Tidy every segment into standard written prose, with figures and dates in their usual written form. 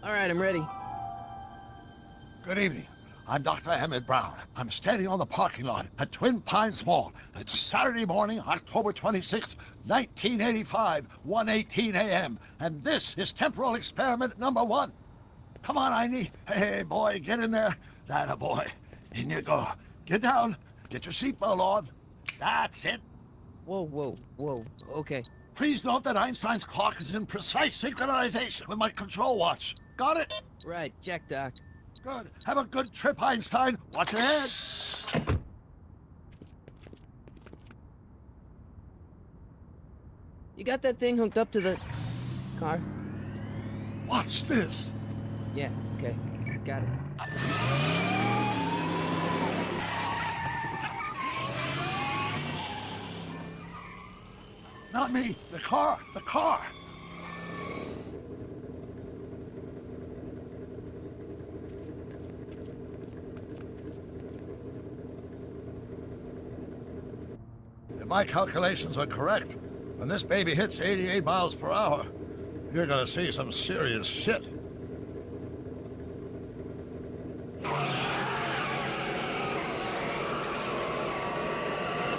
All right, I'm ready. Good evening. I'm Dr. Emmett Brown. I'm standing on the parking lot at Twin Pines Mall. It's Saturday morning, October 26th, 1985, 1:18 a.m. And this is temporal experiment number 1. Come on, Einie. Hey, boy, get in there. That a boy. In you go. Get down. Get your seatbelt on. That's it. Whoa. Okay. Please note that Einstein's clock is in precise synchronization with my control watch. Got it? Right, check, Doc. Good. Have a good trip, Einstein. Watch your head. You got that thing hooked up to the car? Watch this. Yeah, okay. Got it. Not me. The car. The car. If my calculations are correct, when this baby hits 88 miles per hour, you're gonna see some serious shit.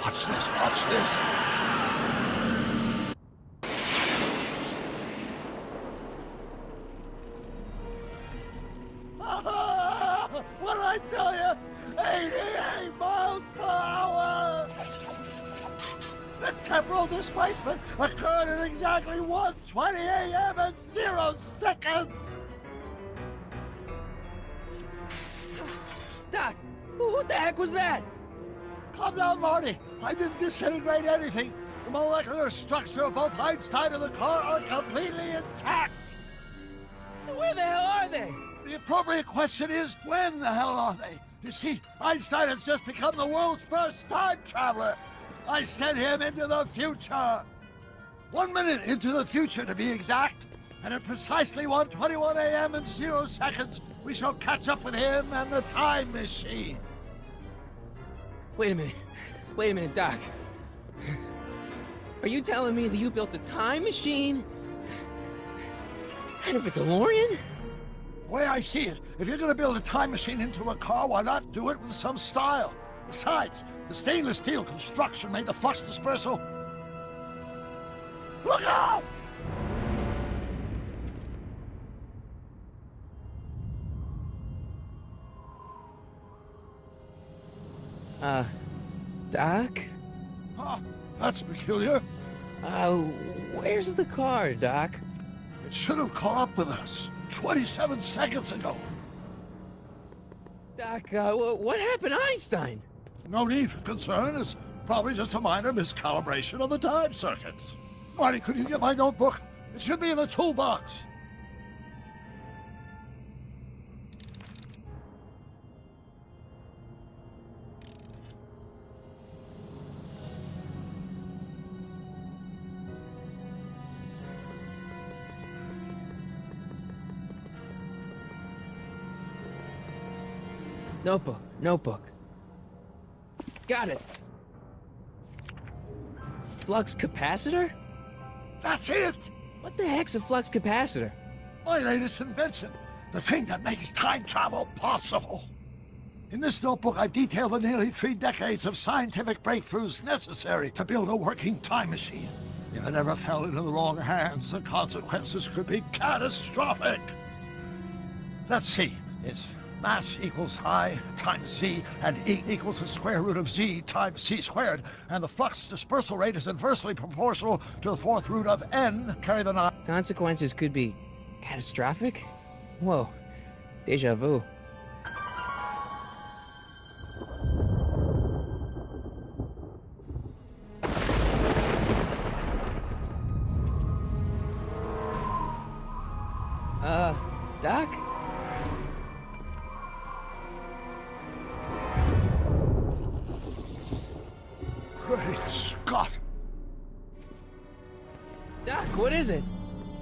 Watch this, watch this. What did I tell you? 88 miles per hour! The temporal displacement occurred at exactly 1:20 a.m. and 0 seconds! Doc, who the heck was that? Calm down, Marty. I didn't disintegrate anything. The molecular structure of both Einstein and the car are completely intact. Where the hell are they? The appropriate question is, when the hell are they? You see, Einstein has just become the world's first time traveler. I sent him into the future. 1 minute into the future, to be exact. And at precisely 1:21 a.m. and 0 seconds, we shall catch up with him and the time machine. Wait a minute, Doc. Are you telling me that you built a time machine out of a DeLorean? The way I see it, if you're gonna build a time machine into a car, why not do it with some style? Besides, the stainless steel construction made the flux dispersal. Look out! Doc? Huh, that's peculiar. Where's the car, Doc? It should have caught up with us 27 seconds ago. Doc, what happened to Einstein? No need for concern. It's probably just a minor miscalibration of the time circuits. Marty, could you get my notebook? It should be in the toolbox. Notebook. Got it. Flux capacitor? That's it! What the heck's a flux capacitor? My latest invention. The thing that makes time travel possible. In this notebook, I've detailed the nearly 3 decades of scientific breakthroughs necessary to build a working time machine. If it ever fell into the wrong hands, the consequences could be catastrophic. Let's see. It's mass equals I times Z, and E equals the square root of Z times C squared, and the flux dispersal rate is inversely proportional to the 4th root of N, carry the 9. Consequences could be catastrophic? Whoa, deja vu. Doc? Great Scott! Doc, what is it?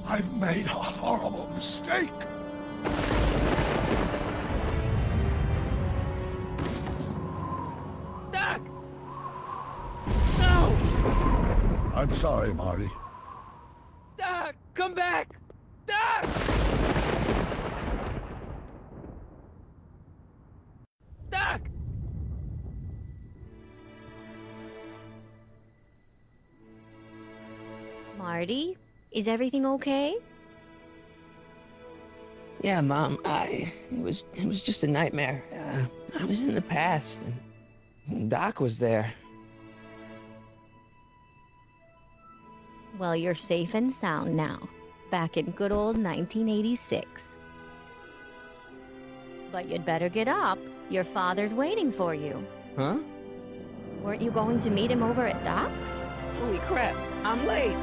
I've made a horrible mistake! Doc! No! I'm sorry, Marty. Doc, come back! Doc! Doc! Marty, is everything okay? Yeah, Mom, it was just a nightmare. I was in the past, and Doc was there. Well, you're safe and sound now, back in good old 1986. But you'd better get up. Your father's waiting for you. Huh? Weren't you going to meet him over at Doc's? Holy crap, I'm late!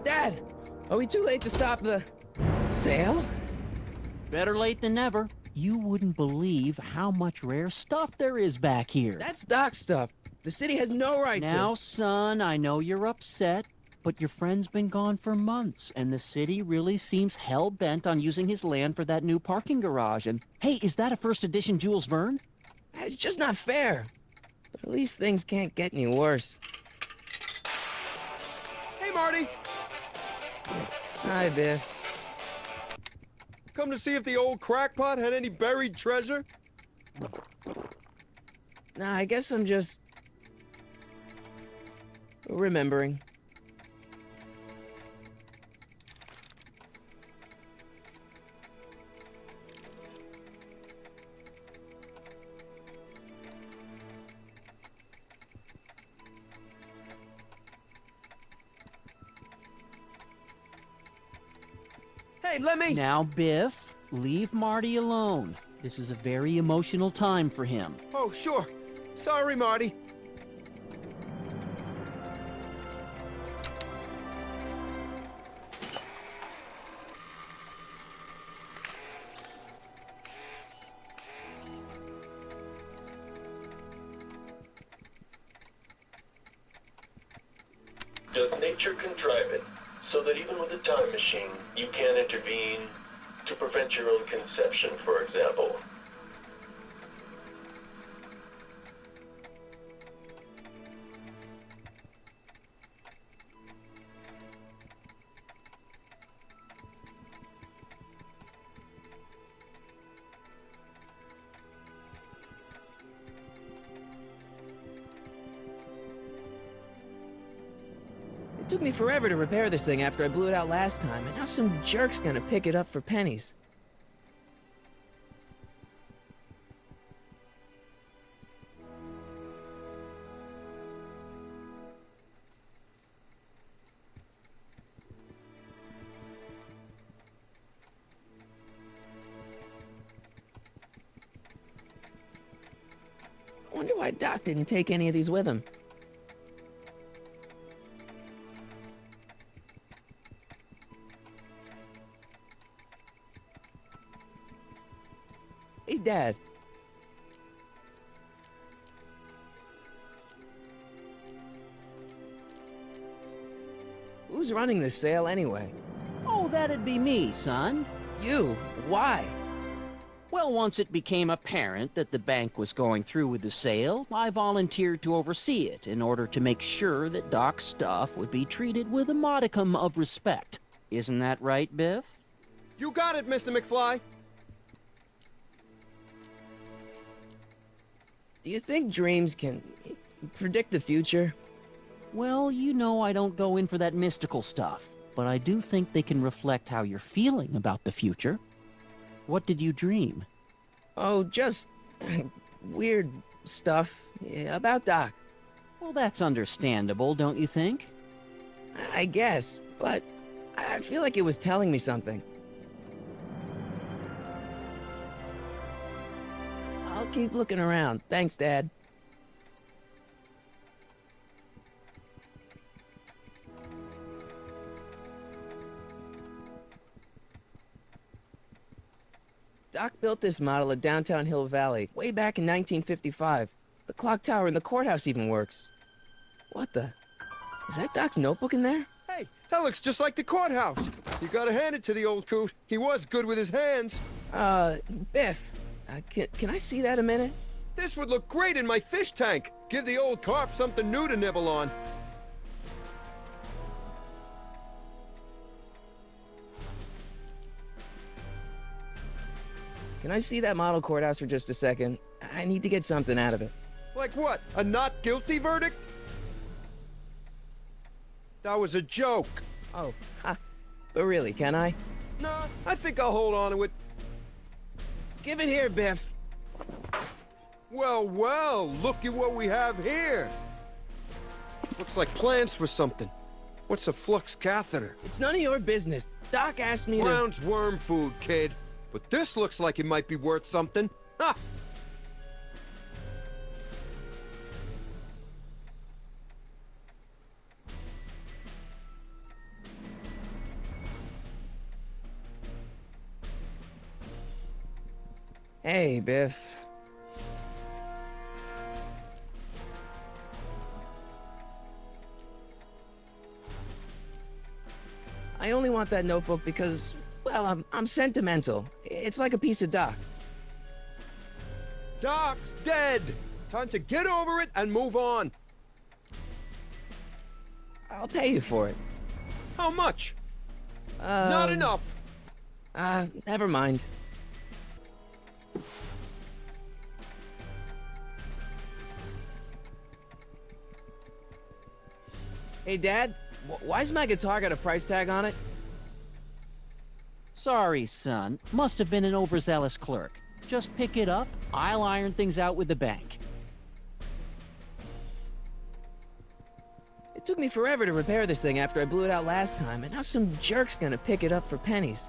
Dad, are we too late to stop the sale? Better late than never. You wouldn't believe how much rare stuff there is back here. That's Doc's stuff. The city has no right to. Now, son, I know you're upset, but your friend's been gone for months, and the city really seems hell-bent on using his land for that new parking garage. And, hey, is that a first edition Jules Verne? It's just not fair. But at least things can't get any worse. Hey, Marty! Hi, Biff. Come to see if the old crackpot had any buried treasure? Nah, I guess I'm just remembering. Hey, let me... Now, Biff, leave Marty alone. This is a very emotional time for him. Oh, sure. Sorry, Marty. Does nature contrive it so that even with a time machine, you can intervene to prevent your own conception, for example? It took me forever to repair this thing after I blew it out last time, and now some jerk's gonna pick it up for pennies. I wonder why Doc didn't take any of these with him. Hey, Dad. Who's running this sale anyway? Oh, that'd be me, son. You? Why? Well, once it became apparent that the bank was going through with the sale, I volunteered to oversee it in order to make sure that Doc's stuff would be treated with a modicum of respect. Isn't that right, Biff? You got it, Mr. McFly. Do you think dreams can predict the future? Well, you know I don't go in for that mystical stuff, but I do think they can reflect how you're feeling about the future. What did you dream? Oh, just weird stuff about Doc. Well, that's understandable, don't you think? I guess, but I feel like it was telling me something. I'll keep looking around. Thanks, Dad. Doc built this model at downtown Hill Valley way back in 1955. The clock tower in the courthouse even works. What the? Is that Doc's notebook in there? Hey, that looks just like the courthouse. You gotta hand it to the old coot. He was good with his hands. Biff, can I see that a minute? This would look great in my fish tank. Give the old carp something new to nibble on. Can I see that model courthouse for just a second? I need to get something out of it. Like what? A not guilty verdict? That was a joke. Oh, ha. But really, can I? Nah, I think I'll hold on to it. Give it here, Biff. Well, well, look at what we have here. Looks like plans for something. What's a flux catheter? It's none of your business. Doc asked me to... Brown's worm food, kid. But this looks like it might be worth something. Ha! Hey, Biff. I only want that notebook because, well, I'm sentimental. It's like a piece of Doc. Doc's dead. Time to get over it and move on. I'll pay you for it. How much? Not enough. Never mind. Hey, Dad, why's my guitar got a price tag on it? Sorry, son. Must have been an overzealous clerk. Just pick it up. I'll iron things out with the bank. It took me forever to repair this thing after I blew it out last time, and now some jerk's gonna pick it up for pennies.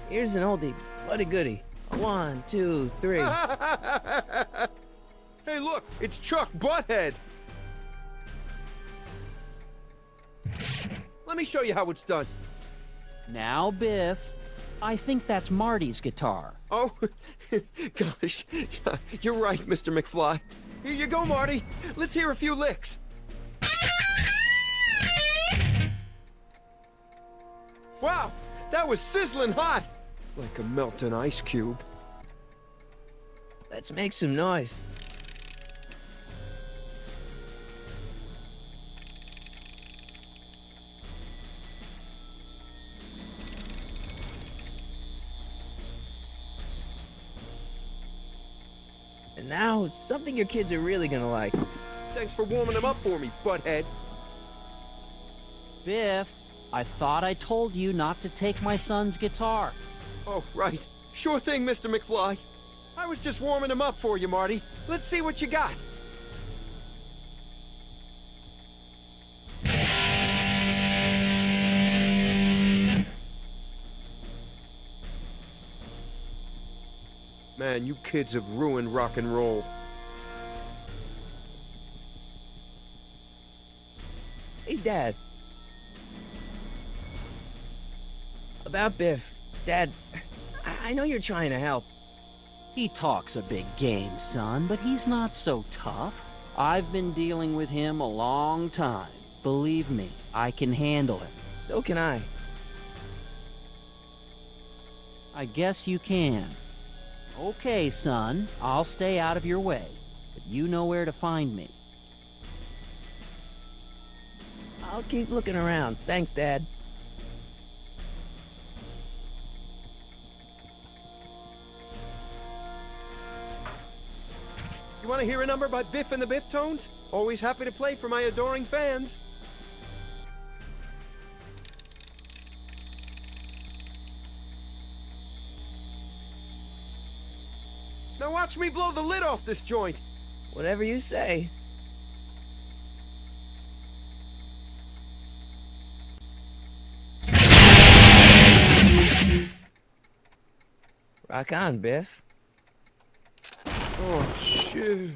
Here's an oldie, but a goodie. 1, 2, 3. Hey, look, it's Chuck Butthead. Let me show you how it's done. Now, Biff, I think that's Marty's guitar. Oh, gosh, you're right, Mr. McFly. Here you go, Marty. Let's hear a few licks. Wow, that was sizzling hot. Like a melting ice cube. Let's make some noise. And now, something your kids are really gonna like. Thanks for warming them up for me, butthead. Biff, I thought I told you not to take my son's guitar. Oh, right. Sure thing, Mr. McFly. I was just warming him up for you, Marty. Let's see what you got. Man, you kids have ruined rock and roll. Hey, Dad. About Biff. Dad, I know you're trying to help. He talks a big game, son, but he's not so tough. I've been dealing with him a long time. Believe me, I can handle him. So can I. I guess you can. Okay, son, I'll stay out of your way, but you know where to find me. I'll keep looking around. Thanks, Dad. You want to hear a number by Biff and the Biff Tones? Always happy to play for my adoring fans. Now watch me blow the lid off this joint. Whatever you say. Rock on, Biff. Oh, shit.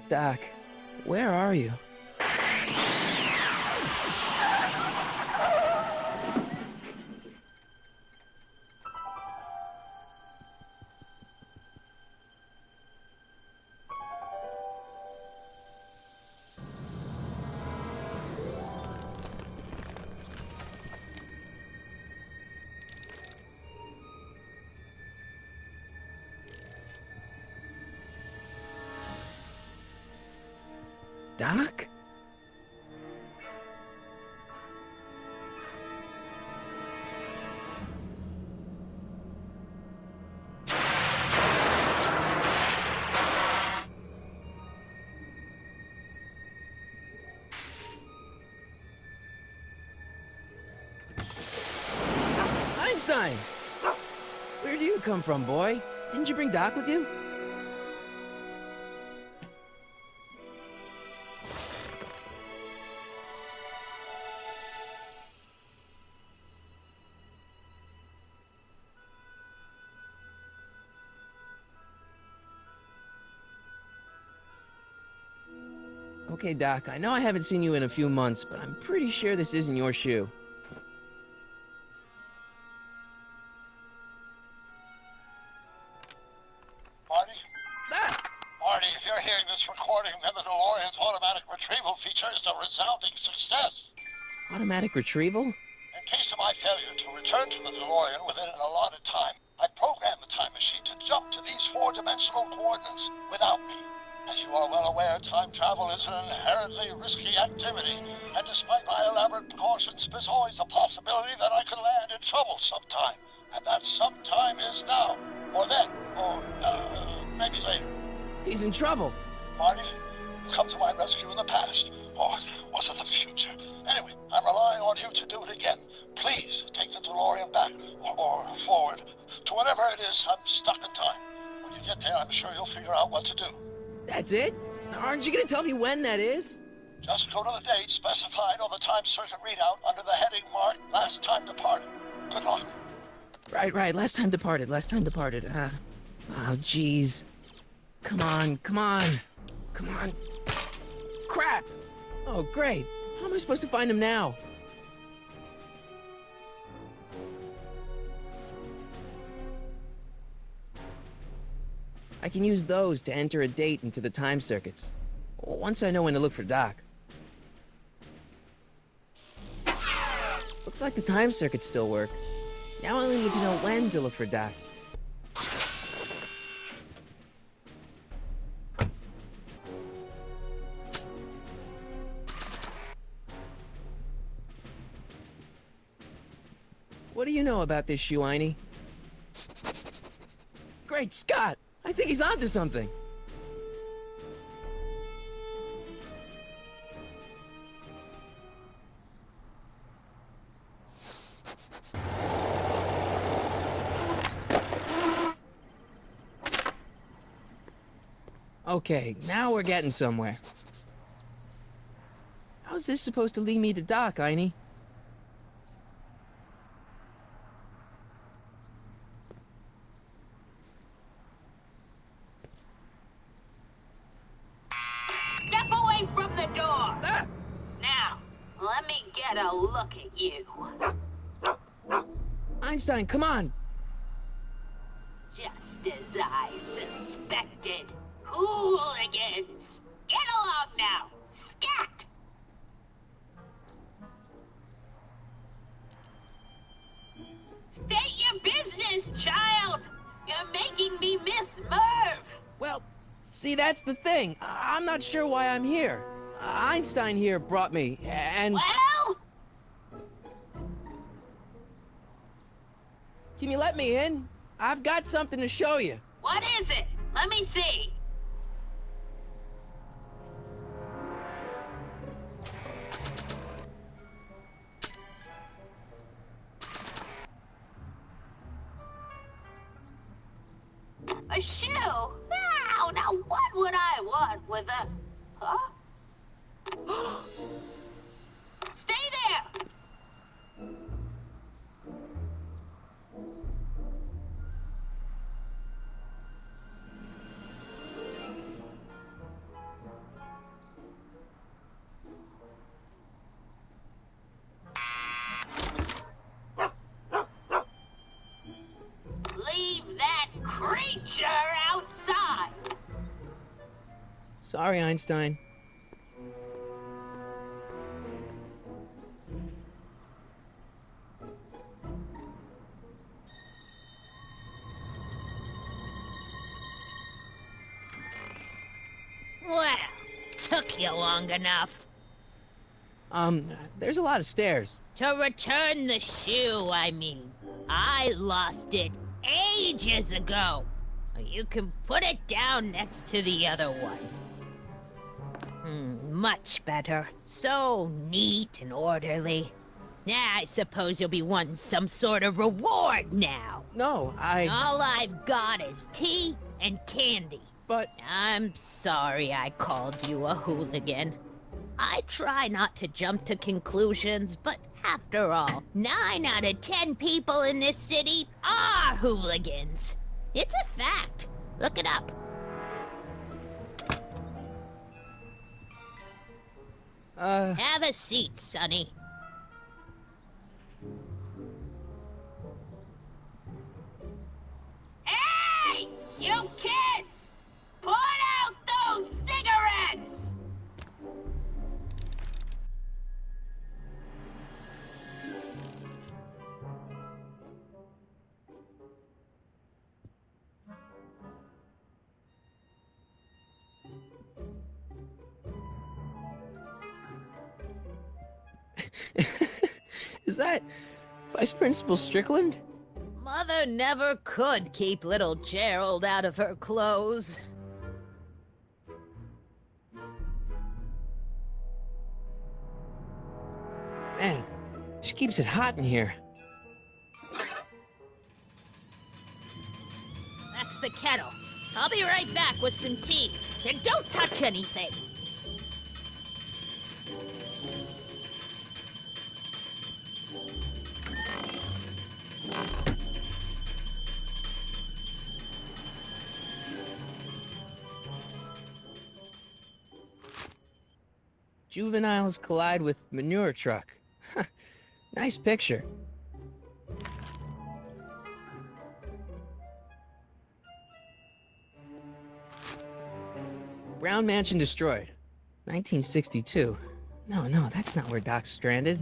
Doc, where are you? Doc? Einstein! Where do you come from, boy? Didn't you bring Doc with you? Okay, Doc, I know I haven't seen you in a few months, but I'm pretty sure this isn't your shoe. Marty? Ah! Marty, if you're hearing this recording, then the DeLorean's automatic retrieval feature is a resounding success. Automatic retrieval? In case of my failure to return to the DeLorean within an allotted time, I programmed the time machine to jump to these four-dimensional coordinates without me. As you are well aware, time travel is an inherently risky activity, and despite my elaborate precautions, there's always the possibility that I could land in trouble sometime. And that sometime is now, or then, or maybe later. He's in trouble. Marty, you come to my rescue in the past, or was it the future? Anyway, I'm relying on you to do it again. Please take the DeLorean back, or forward, to whatever it is. I'm stuck in time. When you get there, I'm sure you'll figure out what to do. That's it? Aren't you gonna tell me when that is? Just go to the date specified on the time circuit readout under the heading marked Last Time Departed. Good luck. Right, last time departed. Oh, jeez. Come on. Crap! Oh, great. How am I supposed to find him now? I can use those to enter a date into the time circuits. Once I know when to look for Doc. Looks like the time circuits still work. Now I only need to know when to look for Doc. What do you know about this shoe, Einie? Great Scott! I think he's onto something. Okay, now we're getting somewhere. How's this supposed to lead me to Doc, Einie? Step away from the door! better look at you. Einstein, come on! Just as I suspected. Hooligans! Get along now! Scat! State your business, child! You're making me miss Merv! Well, see, that's the thing. I'm not sure why I'm here. Einstein here brought me, and... Well? Can you let me in? I've got something to show you. What is it? Let me see. A shoe? Now what would I want with a... Huh? Stay there! Leave that creature outside! Sorry, Einstein. Well, took you long enough. There's a lot of stairs. To return the shoe, I mean. I lost it ages ago. You can put it down next to the other one. Much better. So neat and orderly. I suppose you'll be wanting some sort of reward now. No, All I've got is tea and candy. But... I'm sorry I called you a hooligan. I try not to jump to conclusions, but after all, 9 out of 10 people in this city are hooligans. It's a fact. Look it up. Have a seat, Sonny. Hey! You kids! Put out those cigarettes! Is that Vice Principal Strickland? Mother never could keep little Gerald out of her clothes. Man, she keeps it hot in here. That's the kettle. I'll be right back with some tea. Then don't touch anything. Juveniles collide with manure truck. Nice picture. Brown Mansion destroyed. 1962. No, that's not where Doc's stranded.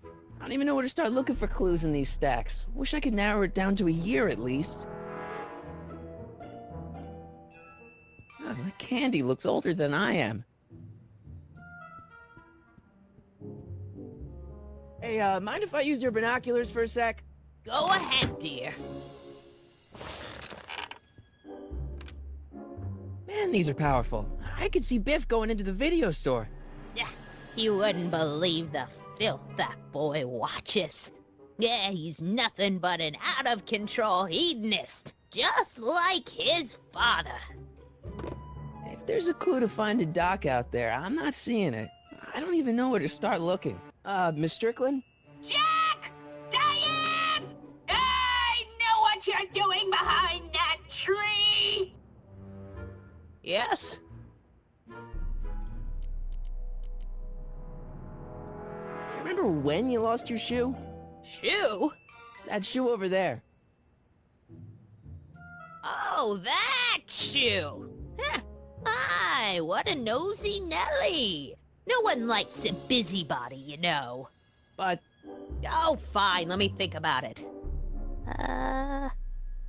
I don't even know where to start looking for clues in these stacks. Wish I could narrow it down to a year at least. Oh, the candy looks older than I am. Hey, mind if I use your binoculars for a sec? Go ahead, dear. Man, these are powerful. I could see Biff going into the video store. Yeah, you wouldn't believe the filth that boy watches. Yeah, he's nothing but an out-of-control hedonist, just like his father. If there's a clue to finding Doc out there, I'm not seeing it. I don't even know where to start looking. Miss Strickland? Jack! Diane! I know what you're doing behind that tree! Yes? remember when you lost your shoe? Shoe? That shoe over there. Oh, that shoe! Huh. Hi, what a nosy Nelly! No one likes a busybody, you know. But Oh, fine, let me think about it.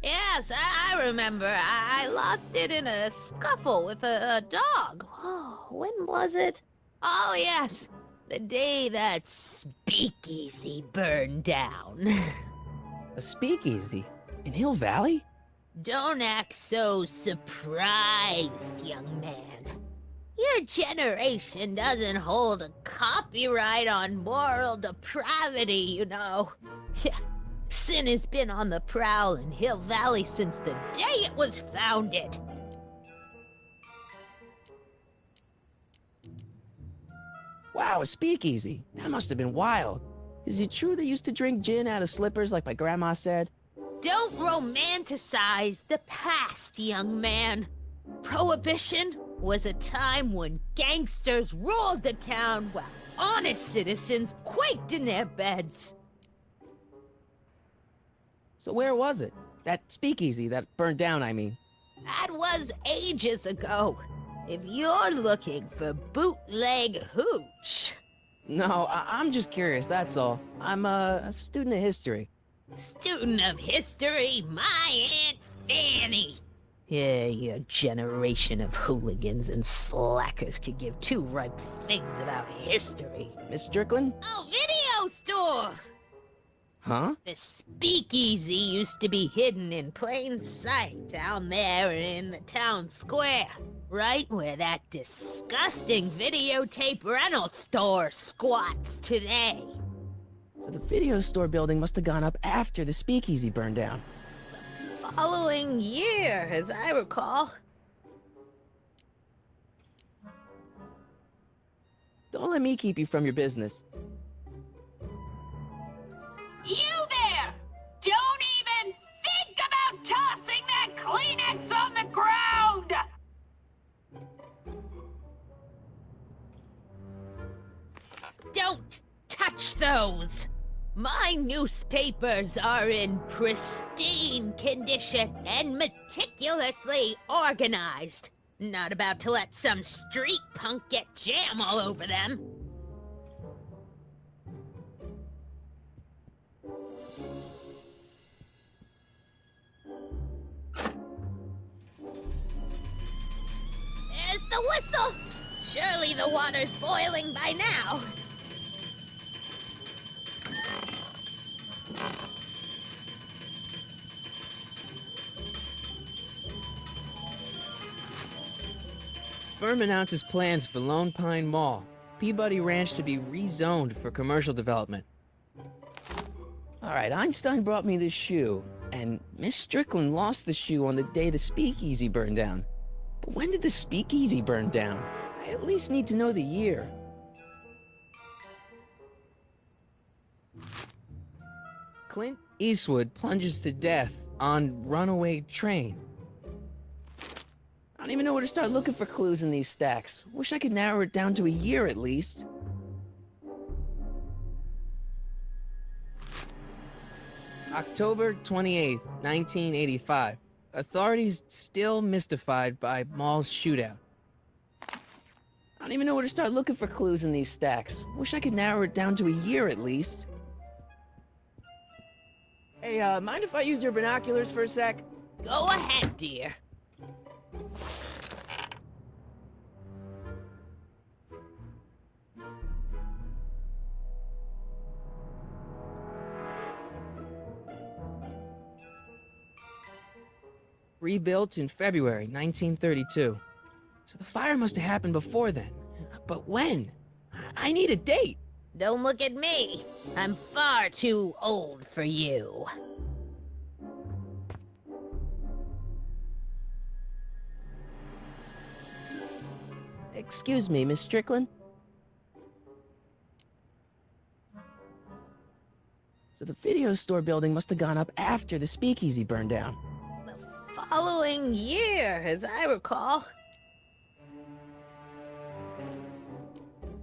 Yes, I remember. I lost it in a scuffle with a dog. Oh, when was it? Oh, yes, the day that speakeasy burned down. a speakeasy in Hill Valley? Don't act so surprised, young man. Your generation doesn't hold a copyright on moral depravity, you know. Sin has been on the prowl in Hill Valley since the day it was founded. Wow, a speakeasy. That must have been wild. Is it true they used to drink gin out of slippers like my grandma said? Don't romanticize the past, young man. Prohibition was a time when gangsters ruled the town while honest citizens quaked in their beds. So where was it? That speakeasy that burned down, I mean. That was ages ago. If you're looking for bootleg hooch. No, I'm just curious, that's all. I'm a student of history. Student of history, my Aunt Fanny. Yeah, your generation of hooligans and slackers could give two ripe figs about history. Miss Strickland? Oh, video store! Huh? The speakeasy used to be hidden in plain sight down there in the town square. Right where that disgusting videotape rental store squats today. So the video store building must have gone up after the speakeasy burned down. Following year, as I recall. Don't let me keep you from your business. You there! Don't even think about tossing that Kleenex on the ground! Don't touch those! My newspapers are in pristine condition and meticulously organized. Not about to let some street punk get jam all over them. There's the whistle! Surely the water's boiling by now. Firm announces plans for Lone Pine Mall, Peabody Ranch to be rezoned for commercial development. Alright, Einstein brought me this shoe, and Miss Strickland lost the shoe on the day the speakeasy burned down. But when did the speakeasy burn down? I at least need to know the year. Clint Eastwood plunges to death on runaway train. I don't even know where to start looking for clues in these stacks. Wish I could narrow it down to a year at least. October 28th, 1985. Authorities still mystified by mall shootout. I don't even know where to start looking for clues in these stacks. Wish I could narrow it down to a year at least. Hey, mind if I use your binoculars for a sec? Go ahead, dear. Rebuilt in February 1932. So the fire must have happened before then. But when? I need a date. Don't look at me. I'm far too old for you. Excuse me, Miss Strickland? So the video store building must have gone up after the speakeasy burned down. The following year, as I recall.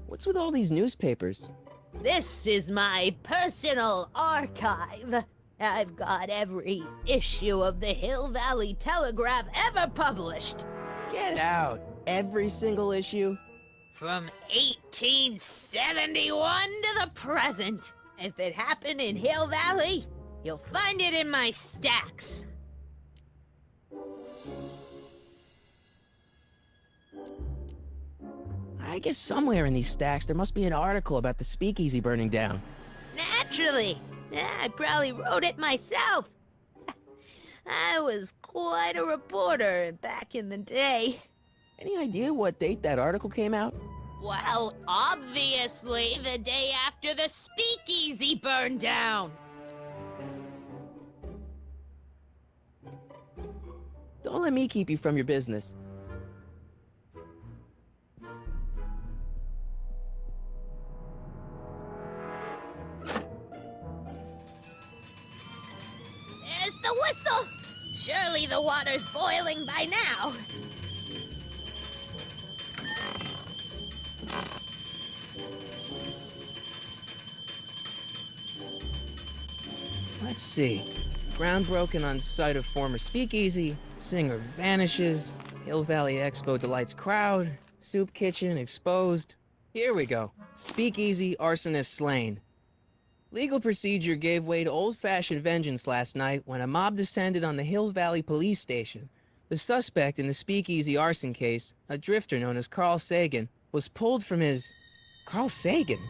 What's with all these newspapers? This is my personal archive. I've got every issue of the Hill Valley Telegraph ever published. Get out. Every single issue? From 1871 to the present. If it happened in Hill Valley, you'll find it in my stacks. I guess somewhere in these stacks there must be an article about the speakeasy burning down. Naturally. I probably wrote it myself. I was quite a reporter back in the day. Any idea what date that article came out? Well, obviously the day after the speakeasy burned down. Don't let me keep you from your business. There's the whistle. Surely the water's boiling by now. Let's see. Ground broken on site of former speakeasy. Singer vanishes. Hill Valley Expo delights crowd. Soup kitchen exposed. Here we go. Speakeasy arsonist slain. Legal procedure gave way to old-fashioned vengeance last night when a mob descended on the Hill Valley police station. The suspect in the speakeasy arson case, a drifter known as Carl Sagan, was pulled from his... Carl Sagan?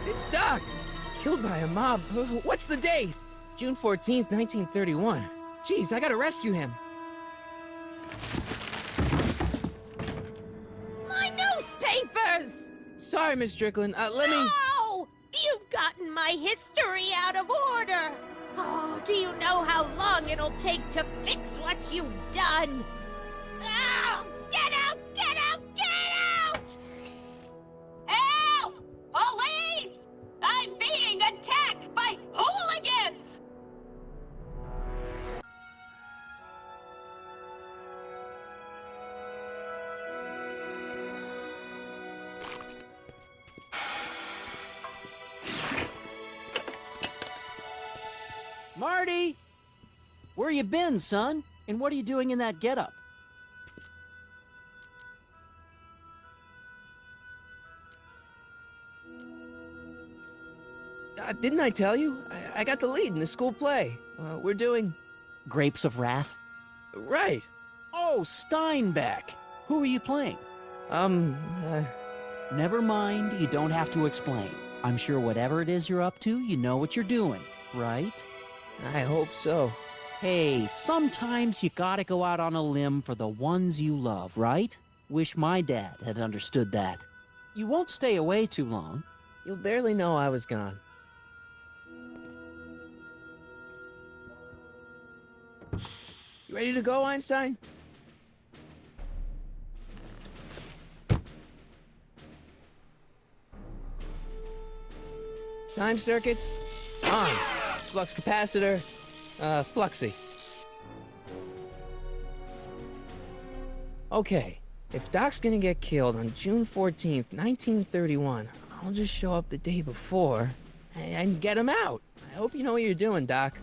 It's Doc! Killed by a mob. What's the date? June 14th, 1931. Jeez, I gotta rescue him. My newspapers! Sorry, Miss Strickland. Let me... No! You've gotten my history out of order! Oh, do you know how long it'll take to fix what you've done? Oh, get out! Get out! Get out! Help! Police! I'm being attacked by hooligans! Marty! Where you been, son? And what are you doing in that getup? Didn't I tell you? I got the lead in the school play. We're doing... Grapes of Wrath? Right. Oh, Steinbeck! Who are you playing? Never mind, you don't have to explain. I'm sure whatever it is you're up to, you know what you're doing, right? I hope so. Hey, sometimes you gotta go out on a limb for the ones you love, right? Wish my dad had understood that. You won't stay away too long. You'll barely know I was gone. You ready to go, Einstein? Time circuits, on. Flux capacitor, fluxy. Okay, if Doc's gonna get killed on June 14th, 1931, I'll just show up the day before and get him out. I hope you know what you're doing, Doc.